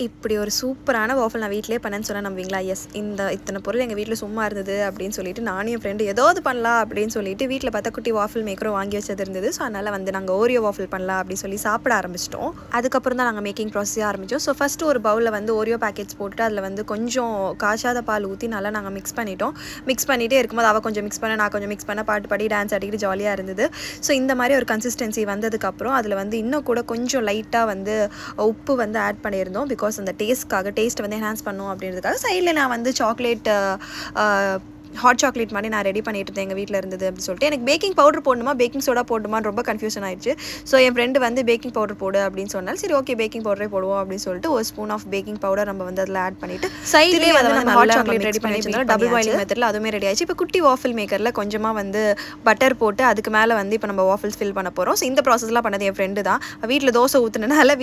இப்படி ஒரு சூப்பரான வாஃபல் நான் வீட்டிலே பண்ணேன்னு சொன்னால் நம்புவீங்களா? எஸ், இத்தனை பொருள் எங்கள் வீட்டில் சும்மா இருந்தது அப்படின்னு சொல்லிட்டு நானும் என் ஃப்ரெண்டு ஏதாவது பண்ணலாம் அப்படின்னு சொல்லிட்டு வீட்டில் பார்த்தா குட்டி வாஃபல் மேக்கரும் வாங்கி வச்சது இருந்தது. ஸோ அதனால் வந்து நாங்கள் ஓரியோ வாஃபல் பண்ணலாம் அப்படின்னு சொல்லி சாப்பிட ஆரம்பிச்சிட்டோம். அதுக்கப்புறம் தான் நாங்கள் மேக்கிங் ப்ராசஸே ஆரம்பித்தோம். ஸோ ஃபஸ்ட்டு ஒரு பவுலில் வந்து ஓரியோ பேக்கெட்ஸ் போட்டு அதில் வந்து கொஞ்சம் காய்ச்சாத பால் ஊற்றி நல்லா நாங்கள் மிக்ஸ் பண்ணிட்டோம். மிக்ஸ் பண்ணிகிட்டே இருக்கும்போது அவள் கொஞ்சம் மிக்ஸ் பண்ண, நான் கொஞ்சம் மிக்ஸ் பண்ண, பாட்டு பாடி டான்ஸ் ஆடிக்கிட்டு ஜாலியாக இருந்தது. ஸோ இந்த மாதிரி ஒரு கன்சிஸ்டன்சி வந்ததுக்கப்புறம் அதில் வந்து இன்னும் கூட கொஞ்சம் லைட்டாக வந்து உப்பு வந்து ஆட் பண்ணியிருந்தோம். பிகாஸ் அந்த டேஸ்ட் வந்து என்ஹான்ஸ் பண்ணும் அப்படின்றதுக்காக சைடில் நான் வந்து சாக்லேட் ஹாட் சாக்லேட் மாதிரி நான் ரெடி பண்ணிட்டு இருந்தேன். எங்கள் வீட்டில் இருந்தது அப்படின்னு சொல்லிட்டு எனக்கு பேக்கிங் பவுடர் போடணுமா பேக்கிங் சோடா போடணுமான்னு ரொம்ப கன்ஃபியூஷன் ஆயிடுச்சு. ஸோ என் ஃப்ரெண்டு வந்து பேக்கிங் பவுடர் போடு அப்படின்னு சொன்னால் சரி ஓகே பேக்கிங் பவுடரே போடுவோம் அப்படின்னு சொல்லிட்டு ஒரு ஸ்பூன் ஆஃப் பேக்கிங் பவுடர் நம்ம வந்து அதில் ஆட் பண்ணிட்டு சைட்லேயே வந்து நம்ம ஹாட் சாக்லேட் ரெடி பண்ணி வச்சிருந்தோம். டபுள் பாயிலிங் மெத்தடில் அதுவுமே ரெடி ஆயிடுச்சு. இப்போ குட்டி வாஃபில் மேக்கரில் கொஞ்சமாக வந்து பட்டர் போட்டு அதுக்கு மேலே வந்து இப்போ நம்ம வாஃபில்ஸ் ஃபில் பண்ண போகிறோம். ஸோ இந்த ப்ராசஸ்லாம் பண்ணது என் ஃப்ரெண்டு தான். வீட்டில் தோசை ஊற்றுனால